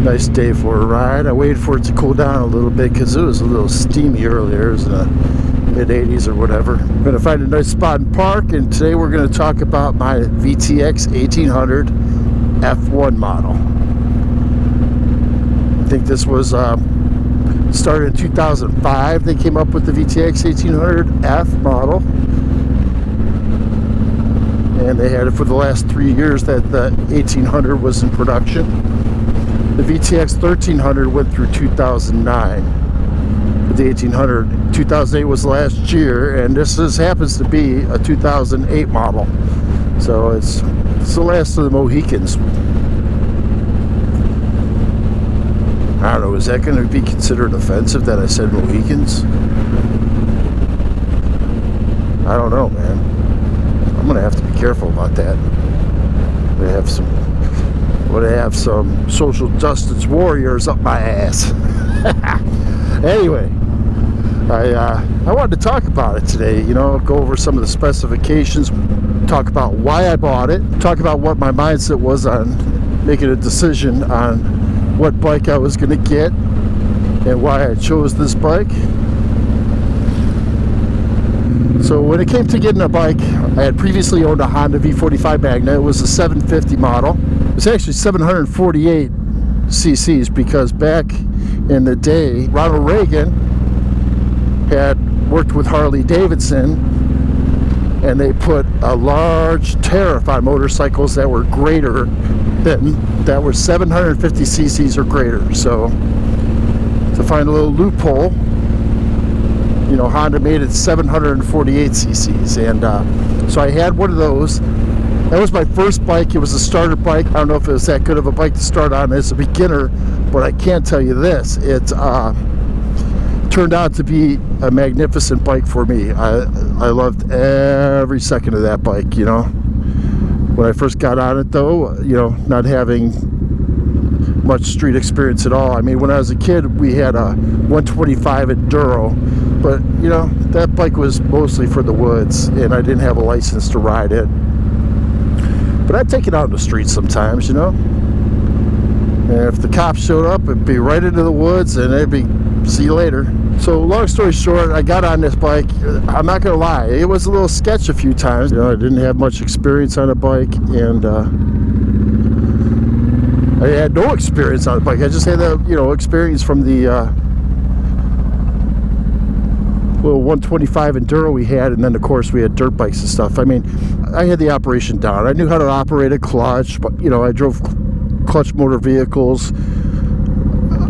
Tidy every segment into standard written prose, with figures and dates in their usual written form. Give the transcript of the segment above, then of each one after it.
Nice day for a ride. I waited for it to cool down a little bit because it was a little steamy earlier. It was in the mid-80s or whatever. I'm going to find a nice spot and park, and today we're going to talk about my VTX1800 F1 model. I think this was started in 2005. They came up with the VTX1800 F model, and they had it for the last 3 years that the 1800 was in production. The VTX1300 went through 2009. The 1800, 2008 was last year, and this happens to be a 2008 model. So it's the last of the Mohicans. I don't know, is that going to be considered offensive that I said Mohicans? I don't know, man. I'm going to have to be careful about that. They have some social justice warriors up my ass. Anyway, I wanted to talk about it today, you know, go over some of the specifications, talk about why I bought it, talk about what my mindset was on making a decision on what bike I was going to get and why I chose this bike. So when it came to getting a bike, I had previously owned a Honda V45 Magna. It was a 750 model. It was actually 748 cc's because back in the day, Ronald Reagan had worked with Harley Davidson, and they put a large tariff on motorcycles that were greater than, that were 750 cc's or greater. So to find a little loophole, you know, Honda made it 748 cc's, and so I had one of those. That was my first bike. It was a starter bike. I don't know if it was that good of a bike to start on as a beginner, but I can tell you this, it turned out to be a magnificent bike for me. I loved every second of that bike, you know. When I first got on it though, you know, not having much street experience at all. I mean, when I was a kid, we had a 125 Enduro, but you know, that bike was mostly for the woods, and I didn't have a license to ride it. But I'd take it out in the streets sometimes, you know. And if the cops showed up, it'd be right into the woods, and it'd be, see you later. So long story short, I got on this bike. I'm not gonna lie, it was a little sketch a few times. You know, I didn't have much experience on a bike, and I had no experience on a bike. I just had the, you know, experience from the little 125 Enduro we had, and then of course we had dirt bikes and stuff. I mean, I had the operation down. I knew how to operate a clutch, but you know, I drove clutch motor vehicles.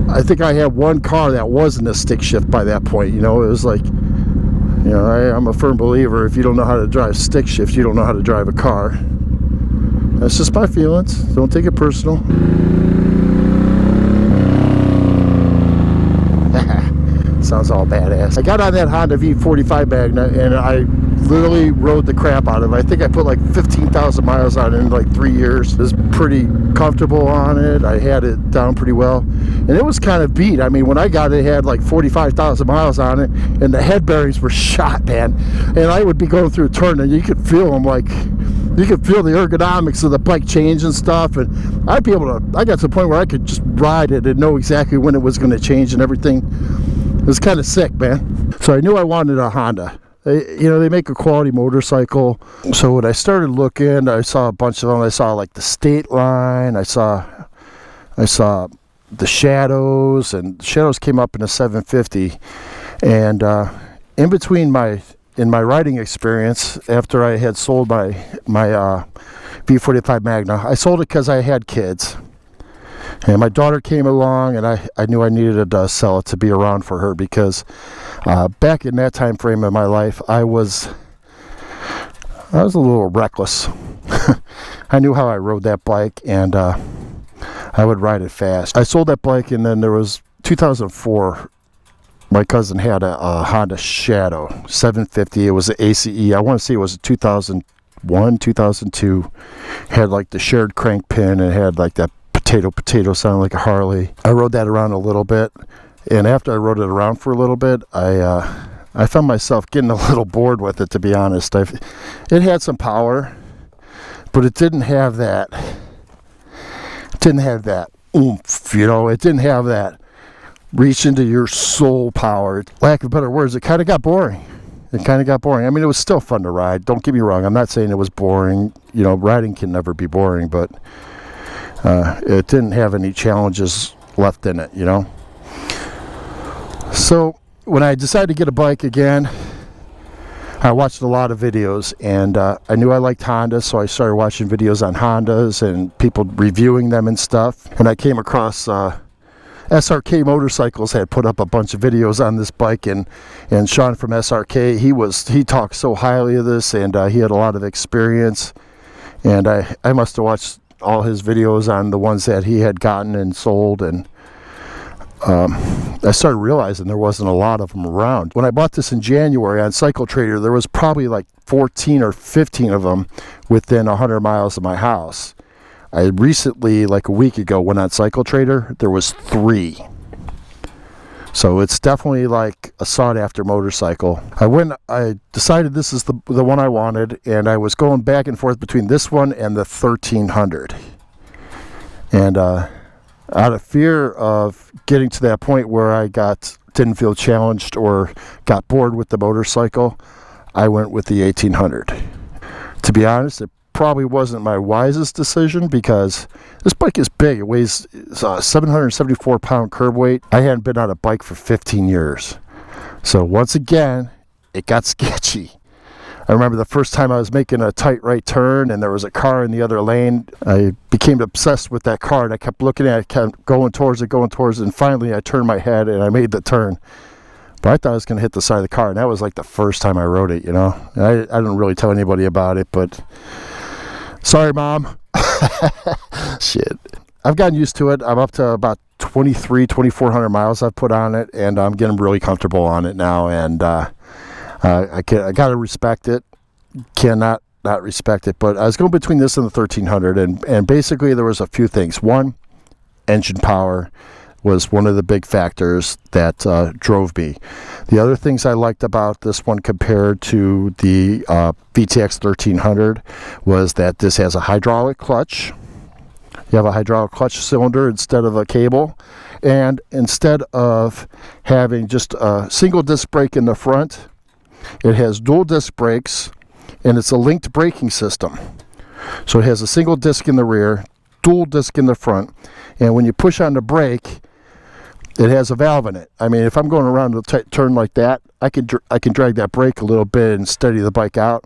I think I had one car that wasn't a stick shift by that point. You know, it was like, you know, I'm a firm believer, if you don't know how to drive stick shift, you don't know how to drive a car. That's just my feelings. Don't take it personal. Sounds all badass. I got on that Honda V45 Magna, and I literally rode the crap out of it. I think I put like 15,000 miles on it in like 3 years. It was pretty comfortable on it. I had it down pretty well, and it was kind of beat. I mean, when I got it, it had like 45,000 miles on it, and the head bearings were shot, man. And I would be going through a turn, and you could feel them, like, you could feel the ergonomics of the bike change and stuff, and I'd be able to, I got to the point where I could just ride it and know exactly when it was going to change and everything. It was kind of sick, man. So I knew I wanted a Honda. You know, they make a quality motorcycle. So when I started looking, I saw a bunch of them. I saw like the State Line. I saw the Shadows, and Shadows came up in a 750. And in between my riding experience, after I had sold my V45 Magna, I sold it because I had kids. And my daughter came along, and I knew I needed to sell it to be around for her, because back in that time frame of my life, I was a little reckless. I knew how I rode that bike, and I would ride it fast. I sold that bike, and then there was 2004. My cousin had a Honda Shadow 750. It was an ACE. I want to say it was a 2001, 2002. Had like the shared crank pin, and it had like that potato sound like a Harley. I rode that around a little bit, and after I rode it around for a little bit, I found myself getting a little bored with it, to be honest. It had some power, but it didn't have that oomph you know, it didn't have that reach into your soul power. Lack of better words, it kind of got boring. It kind of got boring. I mean, it was still fun to ride. Don't get me wrong. I'm not saying it was boring. You know, riding can never be boring, but it didn't have any challenges left in it, you know. So when I decided to get a bike again, I watched a lot of videos, and I knew I liked Hondas, so I started watching videos on Hondas and people reviewing them and stuff. And I came across SRK Motorcycles had put up a bunch of videos on this bike, and Sean from SRK, he talked so highly of this, and he had a lot of experience, and I must have watched all his videos on the ones that he had gotten and sold, and I started realizing there wasn't a lot of them around. When I bought this in January on Cycle Trader, there was probably like 14 or 15 of them within 100 miles of my house. I recently, like a week ago, went on Cycle Trader. There was 3. So it's definitely like a sought-after motorcycle. I decided this is the one I wanted, and I was going back and forth between this one and the 1300. And out of fear of getting to that point where I didn't feel challenged or got bored with the motorcycle, I went with the 1800. To be honest, it probably wasn't my wisest decision, because this bike is big. It weighs 774 pound curb weight. I hadn't been on a bike for 15 years. So once again, it got sketchy. I remember the first time I was making a tight right turn and there was a car in the other lane. I became obsessed with that car, and I kept looking at it, kept going towards it, and finally I turned my head and I made the turn. But I thought I was going to hit the side of the car, and that was like the first time I rode it, you know. I didn't really tell anybody about it, but sorry, Mom. Shit. I've gotten used to it. I'm up to about 2,400 miles I've put on it, and I'm getting really comfortable on it now, and I got to respect it. Cannot not respect it. But I was going between this and the 1300, and basically there was a few things. One, engine power was one of the big factors that drove me. The other things I liked about this one compared to the VTX 1300 was that this has a hydraulic clutch. You have a hydraulic clutch cylinder instead of a cable, and instead of having just a single disc brake in the front, it has dual disc brakes, and it's a linked braking system. So it has a single disc in the rear, dual disc in the front, and when you push on the brake, it has a valve in it. I mean, if I'm going around a tight turn like that, I can drag that brake a little bit and steady the bike out.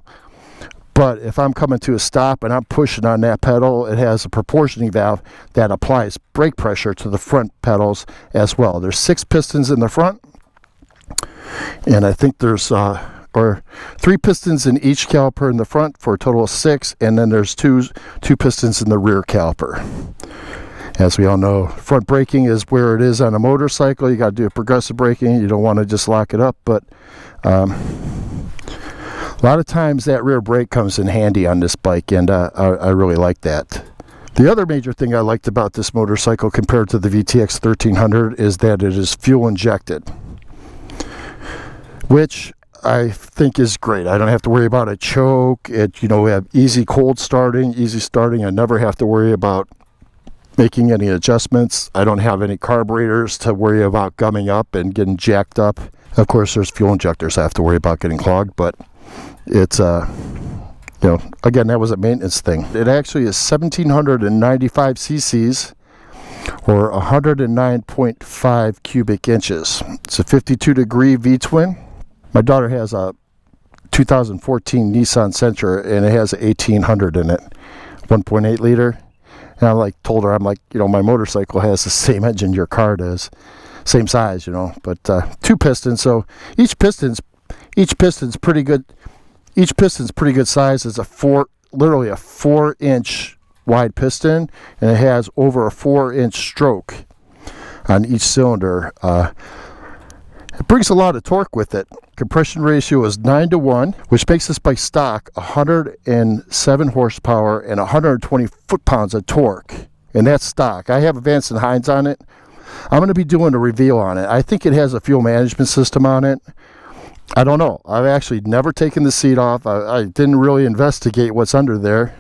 But if I'm coming to a stop and I'm pushing on that pedal, it has a proportioning valve that applies brake pressure to the front pedals as well. There's 6 pistons in the front, and I think there's 3 pistons in each caliper in the front for a total of 6, and then there's two pistons in the rear caliper. As we all know, front braking is where it is on a motorcycle. You got to do progressive braking. You don't want to just lock it up, but a lot of times that rear brake comes in handy on this bike, and I really like that. The other major thing I liked about this motorcycle compared to the VTX 1300 is that it is fuel injected, which I think is great. I don't have to worry about a choke. We have easy cold starting, easy starting. I never have to worry about making any adjustments. I don't have any carburetors to worry about gumming up and getting jacked up. Of course, there's fuel injectors I have to worry about getting clogged, but it's again, that was a maintenance thing. It actually is 1,795 cc's, or 109.5 cubic inches. It's a 52-degree V-twin. My daughter has a 2014 Nissan Sentra, and it has an 1800 in it, 1.8 liter. And I told her, my motorcycle has the same engine your car does, same size, but 2 pistons. So each piston's pretty good. Each piston's pretty good size. It's literally a 4-inch wide piston, and it has over a 4-inch stroke on each cylinder. It brings a lot of torque with it. Compression ratio is 9-to-1, which makes this bike stock 107 horsepower and 120 foot-pounds of torque. And that's stock. I have a Vance & Hines on it. I'm going to be doing a reveal on it. I think it has a fuel management system on it. I don't know. I've actually never taken the seat off. I didn't really investigate what's under there.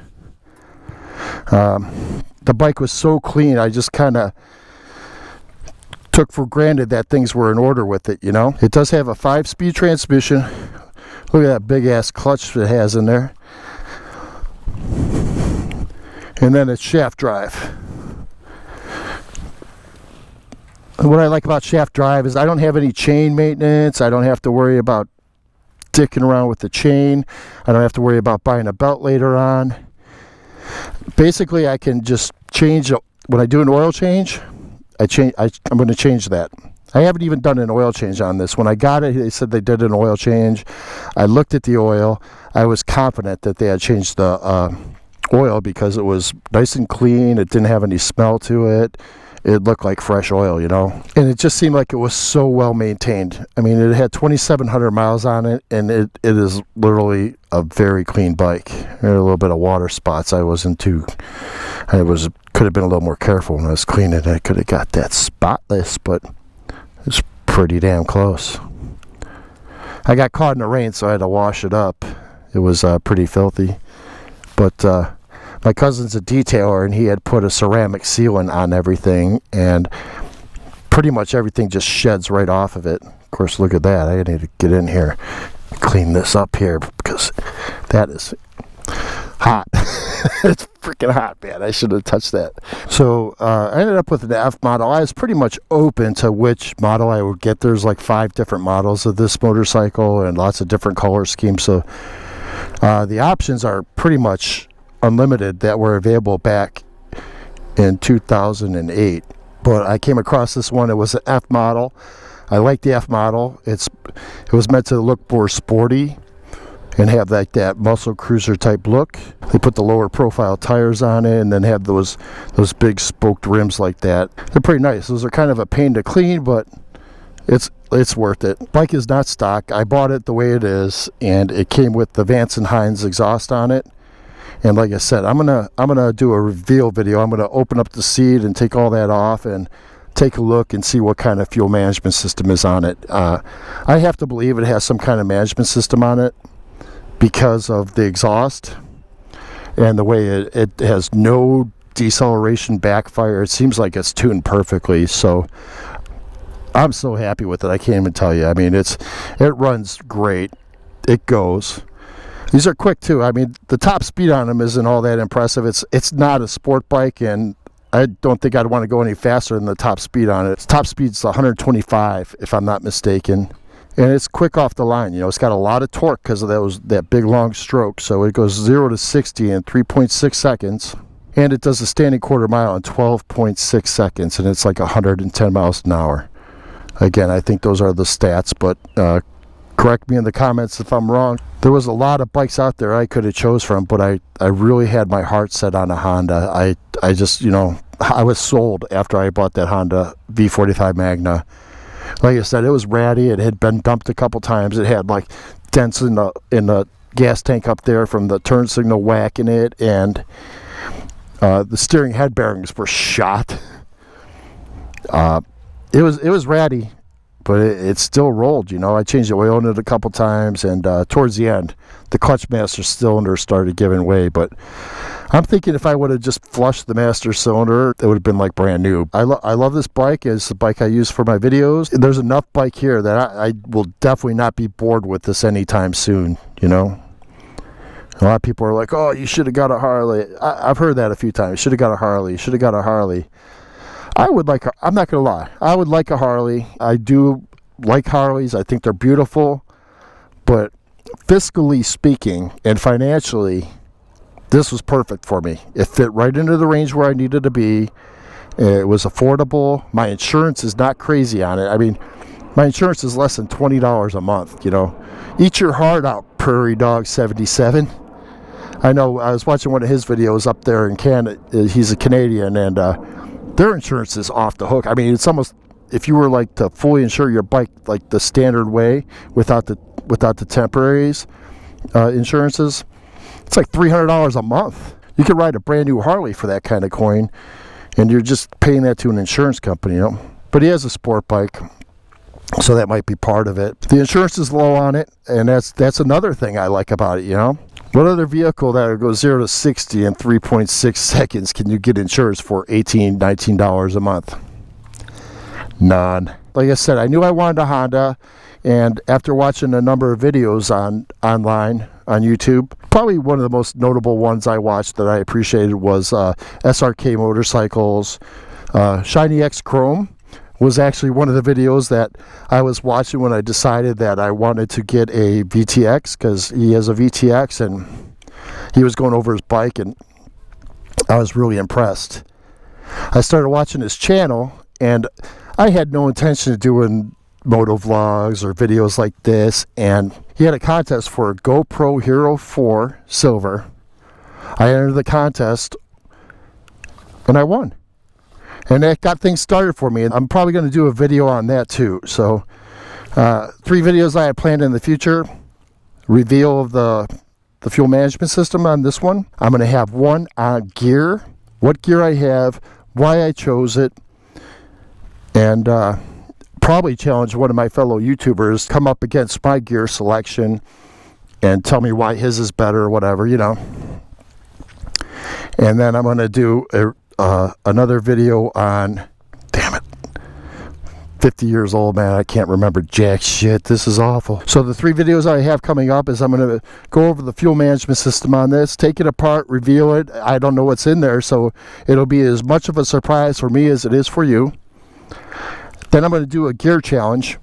The bike was so clean, I just kind of took for granted that things were in order with it, you know. It does have a 5-speed transmission. Look at that big ass clutch it has in there. And then it's shaft drive. What I like about shaft drive is I don't have any chain maintenance. I don't have to worry about dicking around with the chain. I don't have to worry about buying a belt later on. Basically, I can just change, when I do an oil change, I'm going to change that. I haven't even done an oil change on this. When I got it, they said they did an oil change. I looked at the oil. I was confident that they had changed the oil because it was nice and clean. It didn't have any smell to it. It looked like fresh oil, you know. And it just seemed like it was so well maintained. I mean, it had 2,700 miles on it, and it is literally a very clean bike. There had a little bit of water spots. Could have been a little more careful when I was cleaning it. I could have got that spotless, but it's pretty damn close. I got caught in the rain, so I had to wash it up. It was pretty filthy. But my cousin's a detailer, and he had put a ceramic sealant on everything, and pretty much everything just sheds right off of it. Of course, look at that. I need to get in here, clean this up here, because that is hot. It's freaking hot, man. I should have touched that. So I ended up with an F model. I was pretty much open to which model I would get. There's like 5 different models of this motorcycle and lots of different color schemes. So the options are pretty much unlimited that were available back in 2008. But I came across this one. It was an F model. I like the F model. It was meant to look more sporty and have like that muscle cruiser type look. They put the lower profile tires on it and then have those big spoked rims like that. They're pretty nice. Those are kind of a pain to clean, but it's worth it. Bike is not stock. I bought it the way it is, and it came with the Vance & Hines exhaust on it. And like I said, I'm gonna do a reveal video. I'm gonna open up the seat and take all that off and take a look and see what kind of fuel management system is on it. I have to believe it has some kind of management system on it because of the exhaust and the way it has no deceleration backfire. It seems like it's tuned perfectly. So I'm so happy with it. I can't even tell you. I mean, it runs great. It goes. These are quick too. I mean, the top speed on them isn't all that impressive. It's not a sport bike, and I don't think I'd want to go any faster than the top speed on it. Its top speed's 125, if I'm not mistaken. And it's quick off the line. You know, it's got a lot of torque because of that big long stroke. So it goes 0 to 60 in 3.6 seconds. And it does a standing quarter mile in 12.6 seconds. And it's like 110 miles an hour. Again, I think those are the stats, but correct me in the comments if I'm wrong. There was a lot of bikes out there I could have chose from, but I really had my heart set on a Honda. I just, you know, I was sold after I bought that Honda V45 Magna. Like I said, it was ratty. It had been dumped a couple times. It had like dents in the gas tank up there from the turn signal whacking it, and the steering head bearings were shot. It was ratty, but it still rolled. You know, I changed the oil in it a couple times, and towards the end, the clutch master cylinder started giving way. But I'm thinking if I would have just flushed the master cylinder, it would have been like brand new. I love this bike. It's the bike I use for my videos. There's enough bike here that I will definitely not be bored with this anytime soon, you know. A lot of people are like, oh, you should have got a Harley. I've heard that a few times. Should have got a Harley. Should have got a Harley. I'm not going to lie. I would like a Harley. I do like Harleys. I think they're beautiful. But fiscally speaking and financially, this was perfect for me. It fit right into the range where I needed to be. It was affordable. My insurance is not crazy on it. I mean, my insurance is less than $20 a month, you know. Eat your heart out, Prairie Dog 77. I know I was watching one of his videos up there in Canada. He's a Canadian, and their insurance is off the hook. I mean, it's almost, if you were like to fully insure your bike like the standard way without the temporaries insurances, it's like $300 a month. You could ride a brand new Harley for that kind of coin, and you're just paying that to an insurance company, you know. But he has a sport bike, so that might be part of it. The insurance is low on it, and that's another thing I like about it, you know. What other vehicle that goes 0 to 60 in 3.6 seconds can you get insurance for $18, $19 a month? None. Like I said, I knew I wanted a Honda, and after watching a number of videos online on YouTube, probably one of the most notable ones I watched that I appreciated was SRK Motorcycles. Shiny X Chrome was actually one of the videos that I was watching when I decided that I wanted to get a VTX, because he has a VTX and he was going over his bike, and I was really impressed. I started watching his channel, and I had no intention of doing moto vlogs or videos like this, and he had a contest for a GoPro Hero 4 Silver. I entered the contest and I won, and that got things started for me. I'm probably going to do a video on that too. So 3 videos I have planned in the future: reveal of the fuel management system on this one. I'm going to have one on gear, what gear I have, why I chose it, and probably challenge one of my fellow YouTubers, come up against my gear selection and tell me why his is better or whatever, you know. And then I'm going to do another video on, damn it, 50 years old, man, I can't remember jack shit. This is awful. So the 3 videos I have coming up is I'm going to go over the fuel management system on this, take it apart, reveal it. I don't know what's in there, so it'll be as much of a surprise for me as it is for you. Then I'm going to do a gear challenge.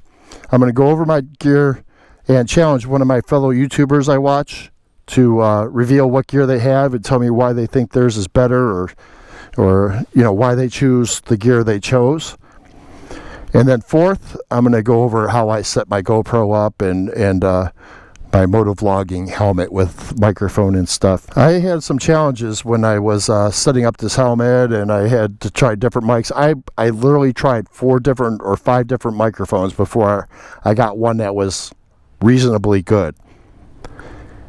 I'm going to go over my gear and challenge one of my fellow YouTubers I watch to reveal what gear they have and tell me why they think theirs is better, or you know, why they choose the gear they chose. And then 4th, I'm going to go over how I set my GoPro up and my motovlogging helmet with microphone and stuff. I had some challenges when I was setting up this helmet, and I had to try different mics. I literally tried 4 different or 5 different microphones before I got one that was reasonably good.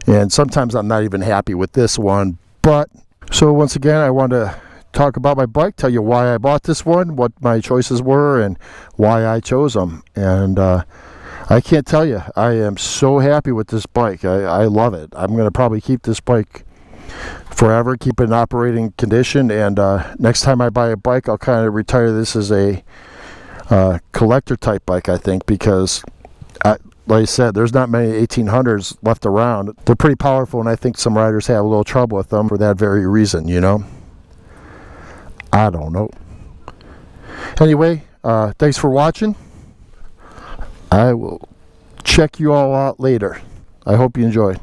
And sometimes I'm not even happy with this one. But so once again, I want to talk about my bike, tell you why I bought this one, what my choices were, and why I chose them. And I can't tell you, I am so happy with this bike. I love it. I'm going to probably keep this bike forever, keep it in operating condition, and next time I buy a bike, I'll kind of retire this as a collector type bike, I think, because like I said, there's not many 1800s left around. They're pretty powerful, and I think some riders have a little trouble with them for that very reason, you know? I don't know. Anyway, thanks for watching. I will check you all out later. I hope you enjoy.